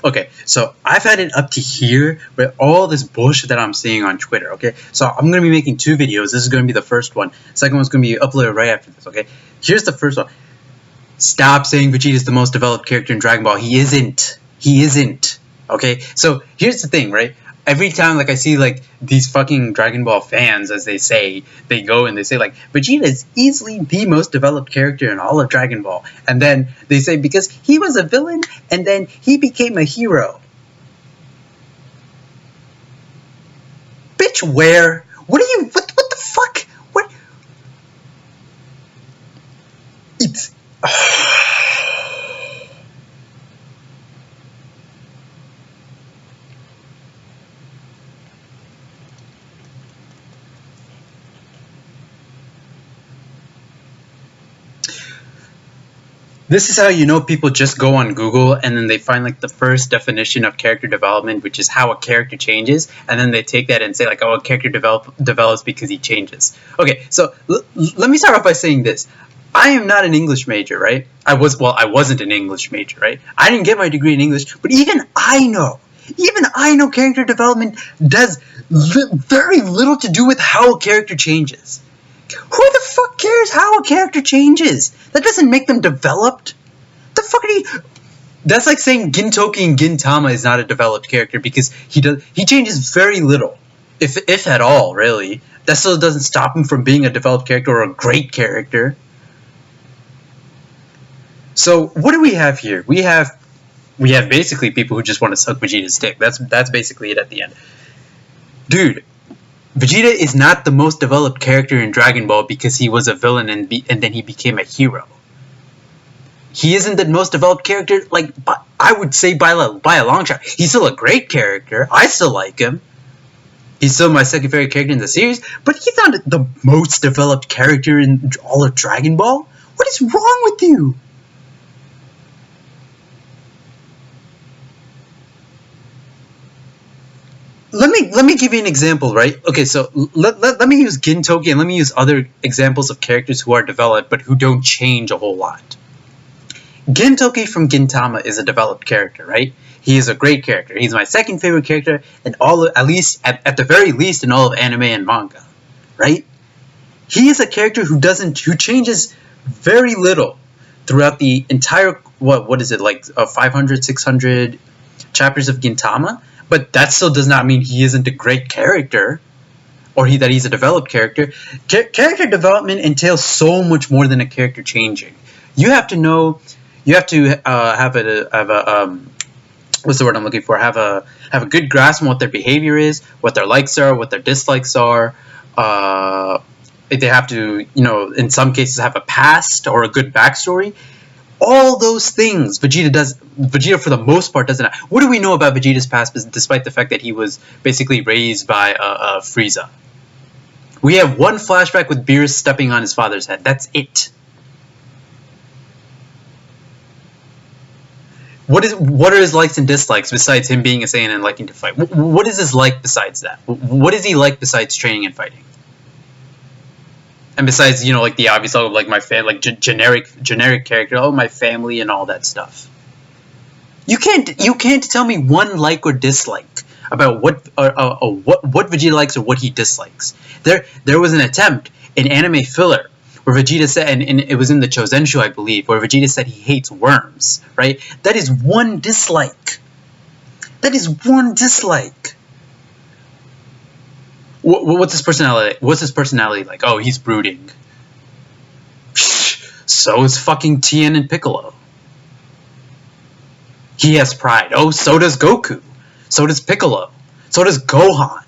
Okay, so I've had it up to here with all this bullshit that I'm seeing on Twitter, okay? So I'm going to be making 2 videos. This is going to be the first one. Second one's going to be uploaded right after this, okay? Here's the first one. Stop saying Vegeta's the most developed character in Dragon Ball. He isn't. He isn't. Okay? So here's the thing, right? Every time, like, I see, like, these fucking Dragon Ball fans, as they say, they go and they say, like, Vegeta is easily the most developed character in all of Dragon Ball. And then they say, because he was a villain, and then he became a hero. Bitch, where? What the fuck? What? It's... This is how you know people just go on Google and then they find like the first definition of character development, which is how a character changes, and then they take that and say like, oh, a character develops because he changes. Okay, so let me start off by saying this. I am not an English major, right? I wasn't an English major, right? I didn't get my degree in English, but even I know character development does very little to do with how a character changes. Who the fuck cares how a character changes? That doesn't make them developed. The fuck are you... That's like saying Gintoki and Gintama is not a developed character because he changes very little, if at all, really. That still doesn't stop him from being a developed character or a great character. So what do we have here? We have basically people who just want to suck Vegeta's dick. That's basically it at the end. Dude, Vegeta is not the most developed character in Dragon Ball because he was a villain and then he became a hero. He isn't the most developed character, like, I would say by a long shot. He's still a great character. I still like him. He's still my second favorite character in the series, but he's not the most developed character in all of Dragon Ball. What is wrong with you? Let me give you an example, right? Okay, so let me use Gintoki and let me use other examples of characters who are developed but who don't change a whole lot. Gintoki from Gintama is a developed character, right? He is a great character. He's my second favorite character in all of, at the very least in all of anime and manga, right? He is a character who changes very little throughout the entire, what is it, like 500, 600 chapters of Gintama? But that still does not mean he isn't a great character, or that he's a developed character. Character development entails so much more than a character changing. You have to know. You have to have a what's the word I'm looking for? Have a good grasp on what their behavior is, what their likes are, what their dislikes are. If they have to, in some cases, have a past or a good backstory. All those things Vegeta for the most part doesn't have. What do we know about Vegeta's past despite the fact that he was basically raised by Frieza? We have one flashback with Beerus stepping on his father's head. That's it. What are his likes and dislikes besides him being a Saiyan and liking to fight? What is his like besides that? What is he like besides training and fighting? And besides, like the obvious, like my like generic character, oh, my family and all that stuff. You can't tell me one like or dislike about what Vegeta likes or what he dislikes. There was an attempt in anime filler where Vegeta said, and it was in the Chosenshu, I believe, where Vegeta said he hates worms. Right? That is one dislike. That is one dislike. What's his personality? What's his personality like? Oh, he's brooding. So is fucking Tien and Piccolo. He has pride. Oh, so does Goku. So does Piccolo. So does Gohan.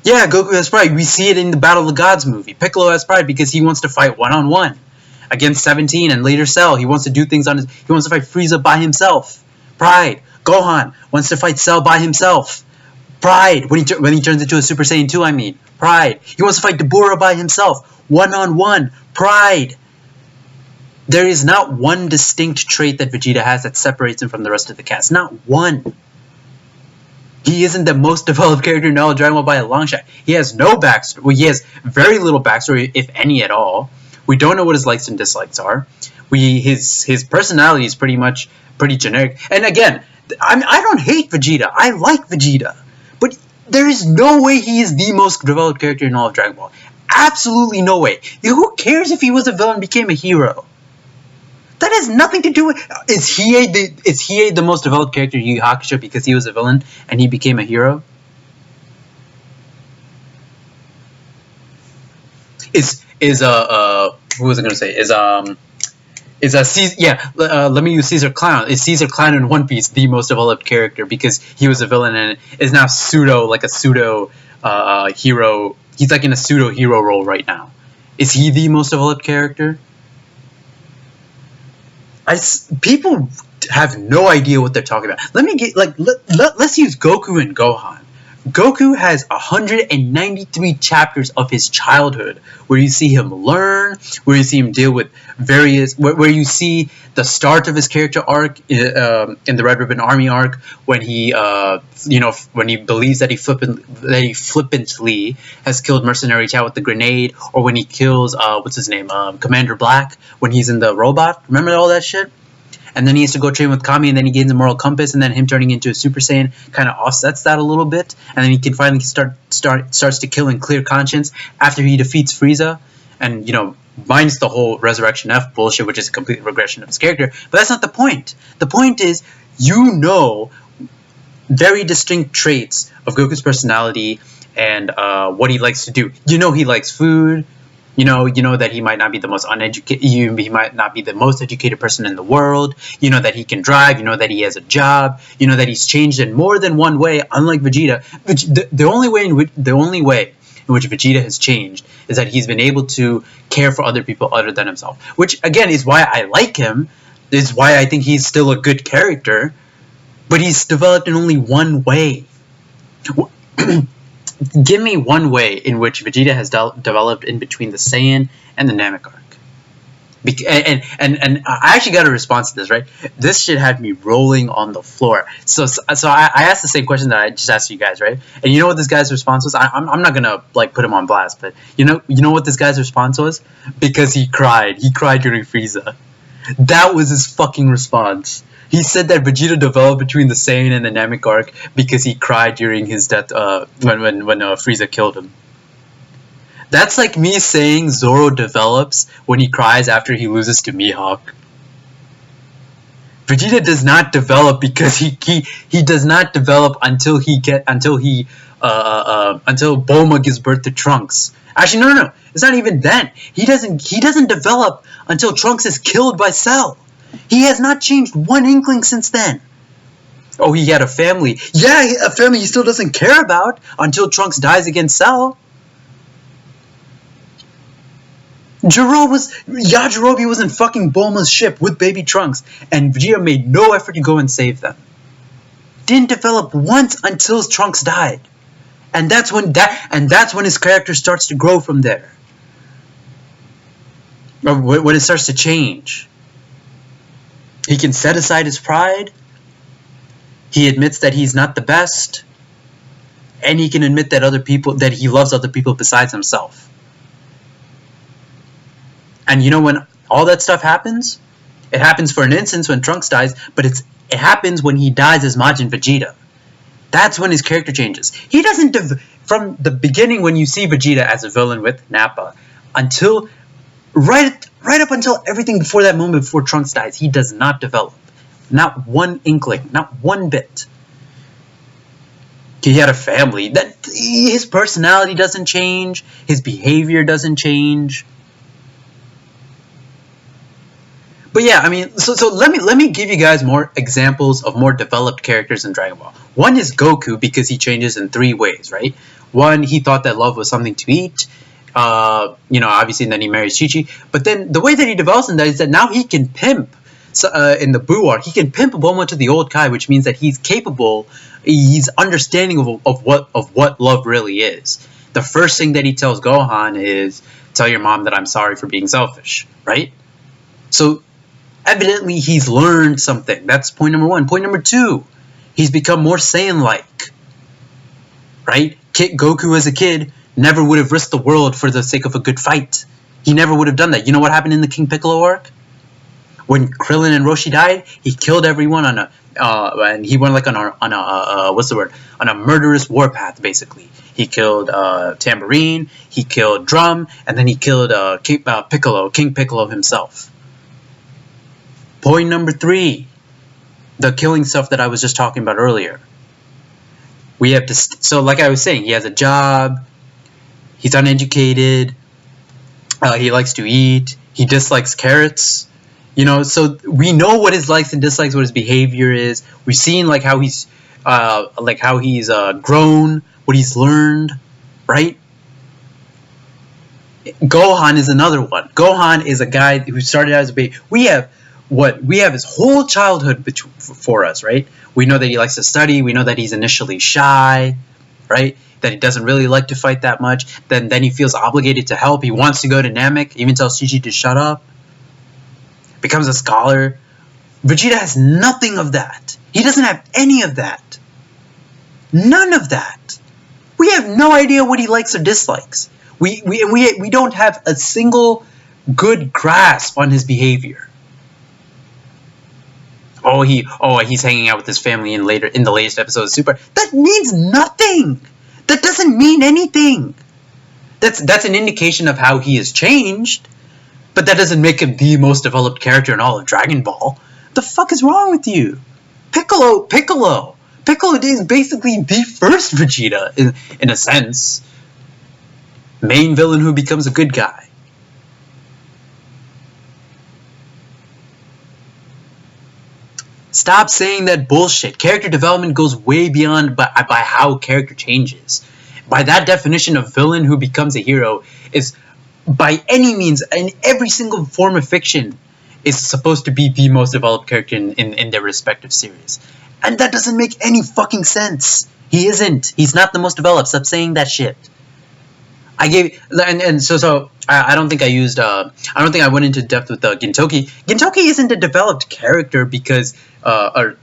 Yeah, Goku has pride. We see it in the Battle of the Gods movie. Piccolo has pride because he wants to fight one-on-one against 17 and later Cell. He wants to do things he wants to fight Frieza by himself. Pride. Gohan wants to fight Cell by himself. Pride. When he turns into a Super Saiyan 2, I mean. Pride. He wants to fight Dabura by himself. One-on-one. Pride. There is not one distinct trait that Vegeta has that separates him from the rest of the cast. Not one. He isn't the most developed character in Dragon Ball by a long shot. He has no backstory. Well, he has very little backstory, if any at all. We don't know what his likes and dislikes are. His personality is pretty generic. And again, I don't hate Vegeta. I like Vegeta, but there is no way he is the most developed character in all of Dragon Ball. Absolutely no way. Who cares if he was a villain and became a hero? That has nothing to do with. Is Hiei the most developed character in Yu Yu Hakusho because he was a villain and he became a hero? Who was I gonna say? Let me use Caesar Clown. Is Caesar Clown in One Piece the most developed character because he was a villain and is now pseudo hero? He's like in a pseudo hero role right now. Is he the most developed character? People have no idea what they're talking about. Let's use Goku and Gohan. Goku has 193 chapters of his childhood where you see him learn, where you see him deal with where you see the start of his character arc in the Red Ribbon Army arc when he when he believes that he flippantly has killed Mercenary Chow with the grenade, or when he kills what's his name, Commander Black when he's in the robot. Remember all that shit? And then he has to go train with Kami, and then he gains a moral compass, and then him turning into a Super Saiyan kind of offsets that a little bit, and then he can finally starts to kill in clear conscience after he defeats Frieza, and minus the whole Resurrection F bullshit, which is a complete regression of his character. But that's not the point. The point is, very distinct traits of Goku's personality and what he likes to do. He likes food. You know that he might not be the most uneducated. He might not be the most educated person in the world. You know that he can drive. You know that he has a job. You know that he's changed in more than one way. Unlike Vegeta, the only way in which Vegeta has changed is that he's been able to care for other people other than himself. Which again is why I like him. Is why I think he's still a good character. But he's developed in only one way. Give me one way in which Vegeta has developed in between the Saiyan and the Namek arc. And I actually got a response to this, right? This shit had me rolling on the floor. So I asked the same question that I just asked you guys, right? And you know what this guy's response was? I'm not gonna put him on blast, but you know what this guy's response was? Because he cried. He cried during Frieza. That was his fucking response. He said that Vegeta developed between the Saiyan and the Namek arc because he cried during his death when Frieza killed him. That's like me saying Zoro develops when he cries after he loses to Mihawk. Vegeta does not develop because he does not develop until Bulma gives birth to Trunks. Actually, no. It's not even then. He doesn't develop until Trunks is killed by Cell. He has not changed one inkling since then. Oh, he had a family. Yeah, a family he still doesn't care about until Trunks dies against Cell. Yajirobe was in fucking Bulma's ship with baby Trunks, and Vegeta made no effort to go and save them. Didn't develop once until Trunks died. And that's when his character starts to grow from there. When it starts to change. He can set aside his pride. He admits that he's not the best. And he can admit that he loves other people besides himself. And when all that stuff happens, it happens for an instance when Trunks dies, but it happens when he dies as Majin Vegeta. That's when his character changes. He doesn't from the beginning when you see Vegeta as a villain with Nappa until right up until everything before that moment before Trunks dies, he does not develop. Not one inkling, not one bit. He had a family. His personality doesn't change, his behavior doesn't change. But yeah, I mean, so let me give you guys more examples of more developed characters in Dragon Ball. One is Goku because he changes in 3 ways, right? One, he thought that love was something to eat. Obviously, and then he marries Chi-Chi. But then the way that he develops in that is that now he can pimp, in the Buu arc, he can pimp Bulma to the old Kai, which means that he's capable, he's understanding of what love really is. The first thing that he tells Gohan is, tell your mom that I'm sorry for being selfish, right? So, evidently he's learned something. That's point number 1. Point number 2, he's become more Saiyan-like, right? Goku as a kid never would have risked the world for the sake of a good fight. He never would have done that. You know what happened in the King Piccolo arc? When Krillin and Roshi died, he killed everyone on a and he went like on a what's the word, on a murderous warpath. Basically, he killed Tambourine, he killed Drum, and then he killed King Piccolo himself. Point number 3, the killing stuff that I was just talking about earlier. We have to so like I was saying, he has a job, he's uneducated, he likes to eat, he dislikes carrots. You know, so we know what his likes and dislikes, what his behavior is. We've seen like how he's grown, what he's learned, right? Gohan is another one. Gohan is a guy who started out as a baby. We have his whole childhood for us, right? We know that he likes to study. We know that he's initially shy, right? That he doesn't really like to fight that much. Then he feels obligated to help. He wants to go to Namek, even tells Chi-Chi to shut up. Becomes a scholar. Vegeta has nothing of that. He doesn't have any of that. None of that. We have no idea what he likes or dislikes. We don't have a single good grasp on his behavior. He's hanging out with his family in the latest episode of Super. That means nothing. That doesn't mean anything. That's an indication of how he has changed. But that doesn't make him the most developed character in all of Dragon Ball. The fuck is wrong with you? Piccolo is basically the first Vegeta, in a sense. Main villain who becomes a good guy. Stop saying that bullshit. Character development goes way beyond by how character changes. By that definition of villain who becomes a hero is... by any means, in every single form of fiction, is supposed to be the most developed character in their respective series. And that doesn't make any fucking sense. He isn't. He's not the most developed. Stop saying that shit. I don't think I went into depth with Gintoki. Gintoki isn't a developed character because, let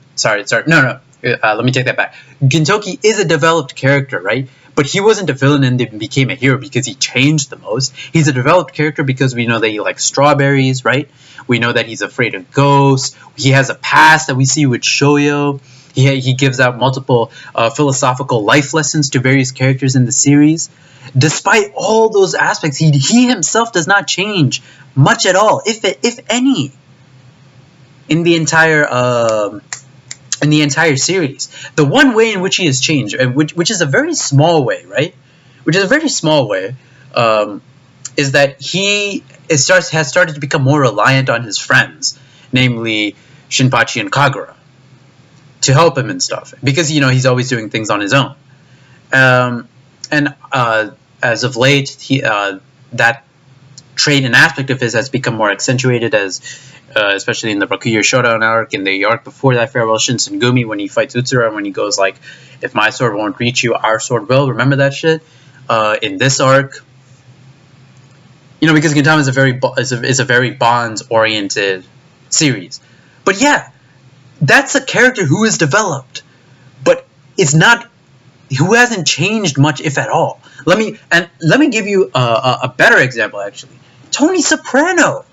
me take that back. Gintoki is a developed character, right? But he wasn't a villain and then became a hero because he changed the most. He's a developed character because we know that he likes strawberries, right? We know that he's afraid of ghosts. He has a past that we see with Shoyo. He gives out multiple philosophical life lessons to various characters in the series. Despite all those aspects, he himself does not change much at all, if any, in the entire series. The one way in which he has changed, which is a very small way, right? Which is a very small way, is that he has started to become more reliant on his friends, namely Shinpachi and Kagura, to help him and stuff. Because, he's always doing things on his own. As of late, that trait and aspect of his has become more accentuated especially in the Rakuyo Showdown arc, in the arc before that, Farewell Shinsengumi, when he fights Utsura, when he goes like, if my sword won't reach you, our sword will. Remember that shit? In this arc, because Gintama is a very bonds-oriented series. But yeah, that's a character who is developed, but it's not, who hasn't changed much, if at all. Let me give you a better example, actually. Tony Soprano.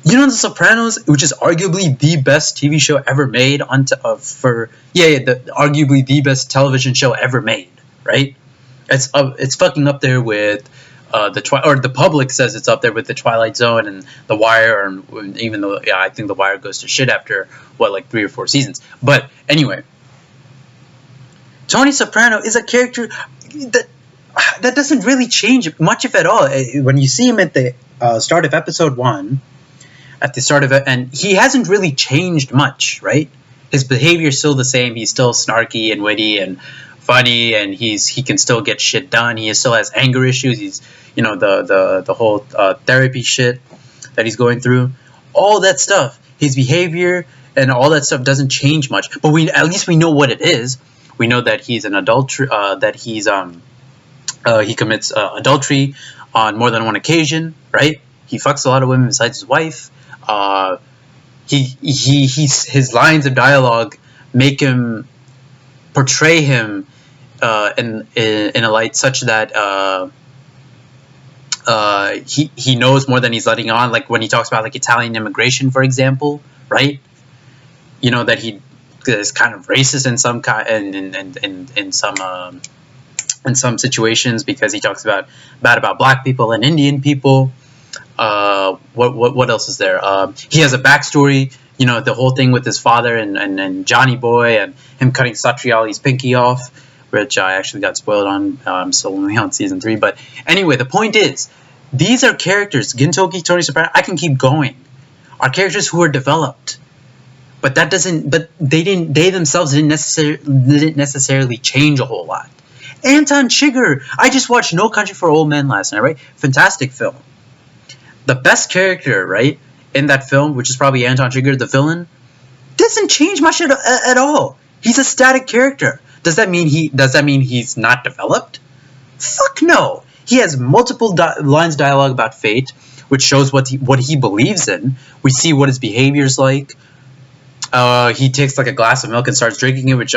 The Sopranos, which is arguably the best TV show ever made arguably the best television show ever made, right? It's fucking up there with the public says it's up there with the Twilight Zone and The Wire, even though I think The Wire goes to shit after 3 or 4 seasons. But anyway, Tony Soprano is a character that doesn't really change much, if at all. When you see him at the start of episode 1. At the start of it, and he hasn't really changed much, right? His behavior is still the same. He's still snarky and witty and funny, and he can still get shit done. He still has anger issues. He's the whole therapy shit that he's going through. All that stuff, his behavior and all that stuff doesn't change much. But at least we know what it is. We know that he's an adulterer. That he commits adultery on more than one occasion, right? He fucks a lot of women besides his wife. His lines of dialogue make him portray him in a light such that he knows more than he's letting on. Like when he talks about like Italian immigration, for example, right? You know that he is kind of racist in some in some situations because he talks about bad about black people and Indian people. What else is there? He has a backstory. You know, the whole thing with his father and Johnny Boy and him cutting Satriali's pinky off, which I actually got spoiled on. I'm still only on season 3. But anyway, the point is, these are characters, Gintoki, Tony Soprano, I can keep going, are characters who are developed. But that doesn't, but they themselves didn't necessarily change a whole lot. Anton Chigurh, I just watched No Country for Old Men last night, right? Fantastic film. The best character, right, in that film, which is probably Anton Chigurh, the villain, doesn't change much at all. He's a static character. Does that mean he's not developed? Fuck no. He has multiple lines of dialogue about fate, which shows what he believes in. We see what his behavior's like. He takes like a glass of milk and starts drinking it, which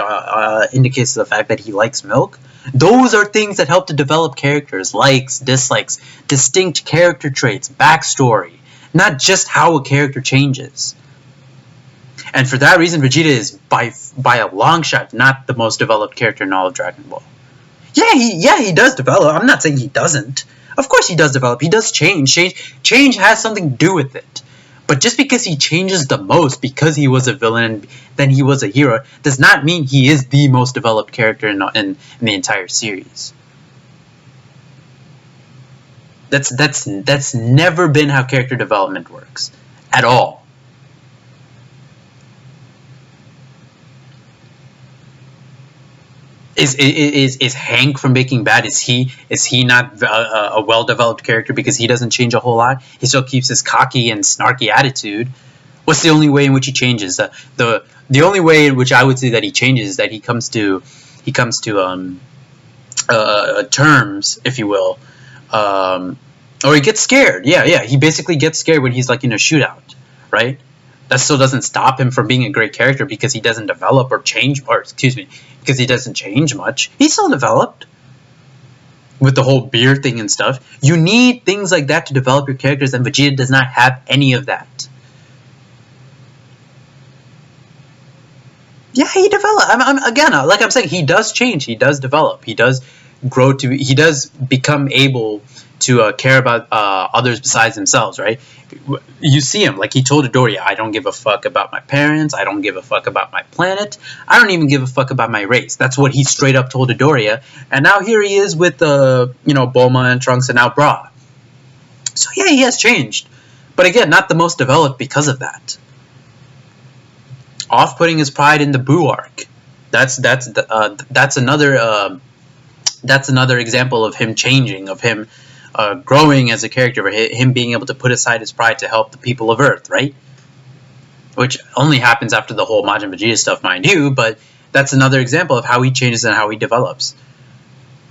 indicates the fact that he likes milk. Those are things that help to develop characters, likes, dislikes, distinct character traits, backstory, not just how a character changes. And for that reason, Vegeta is by a long shot not the most developed character in all of Dragon Ball. Yeah, he does develop. I'm not saying he doesn't. Of course he does develop. He does change. Change has something to do with it. But just because he changes the most because he was a villain and then he was a hero does not mean he is the most developed character in the entire series. That's never been how character development works at all. Is Hank from Breaking Bad? Is he not a well-developed character because he doesn't change a whole lot? He still keeps his cocky and snarky attitude. What's the only way in which he changes? The only way in which I would say that he changes is that he comes to terms, if you will, or he gets scared. Yeah. He basically gets scared when he's like in a shootout, right? That still doesn't stop him from being a great character because he doesn't develop or change, or excuse me, because he doesn't change much. He's still developed with the whole beer thing and stuff. You need things like that to develop your characters, and Vegeta does not have any of that. Yeah, he developed. Again, like I'm saying, he does change. He does develop. He does grow to. He does become able to care about others besides themselves, right? You see him, like he told Doria, I don't give a fuck about my parents, I don't give a fuck about my planet, I don't even give a fuck about my race. That's what he straight up told Doria, and now here he is with Bulma and Trunks and now Bra. So yeah, he has changed, but again, not the most developed because of that. Off-putting his pride in the Boo arc. That's another example of him changing, of him growing as a character, him being able to put aside his pride to help the people of Earth, right? Which only happens after the whole Majin Vegeta stuff, mind you, but that's another example of how he changes and how he develops.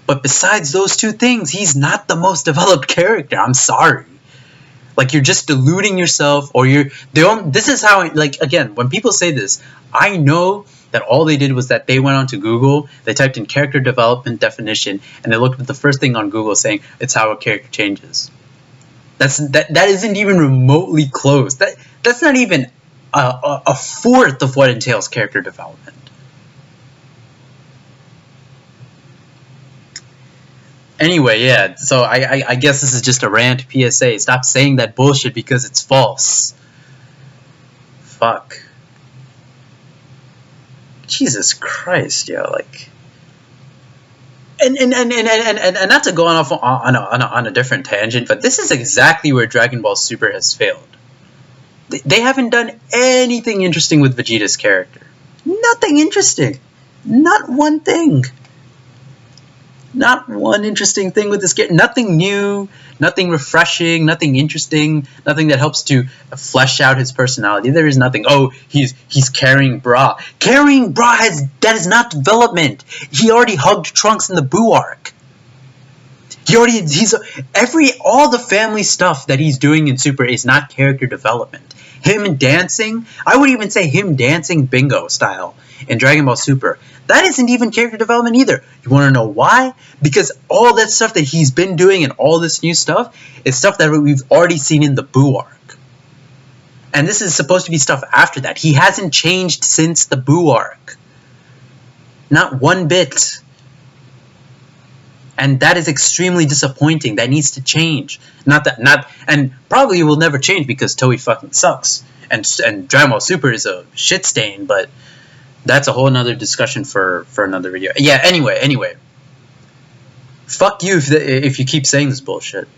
But besides those two things, he's not the most developed character. I'm sorry. Like, you're just deluding yourself, or this is how, like, again, when people say this, I know that all they did was that they went onto Google, they typed in character development definition, and they looked at the first thing on Google saying it's how a character changes. That isn't even remotely close. That's not even a fourth of what entails character development. Anyway, yeah, so I guess this is just a rant PSA. Stop saying that bullshit because it's false. Fuck. Jesus Christ, yo, like, and not to go on a different tangent, but this is exactly where Dragon Ball Super has failed. They haven't done anything interesting with Vegeta's character. Nothing interesting. Not one thing. Not one interesting thing with this character. Nothing new, nothing refreshing, nothing interesting, nothing that helps to flesh out his personality. There is nothing. Oh, he's carrying Bra. Carrying Bra that is not development. He already hugged Trunks in the Boo arc. All the family stuff that he's doing in Super is not character development. Him dancing, I would even say him dancing bingo style in Dragon Ball Super. That isn't even character development either. You want to know why? Because all that stuff that he's been doing and all this new stuff is stuff that we've already seen in the Buu arc. And this is supposed to be stuff after that. He hasn't changed since the Buu arc. Not one bit. And that is extremely disappointing. That needs to change. And probably will never change because Toei fucking sucks. And Dragon Ball Super is a shit stain, but that's a whole nother discussion for another video. Yeah, anyway. Fuck you if you keep saying this bullshit.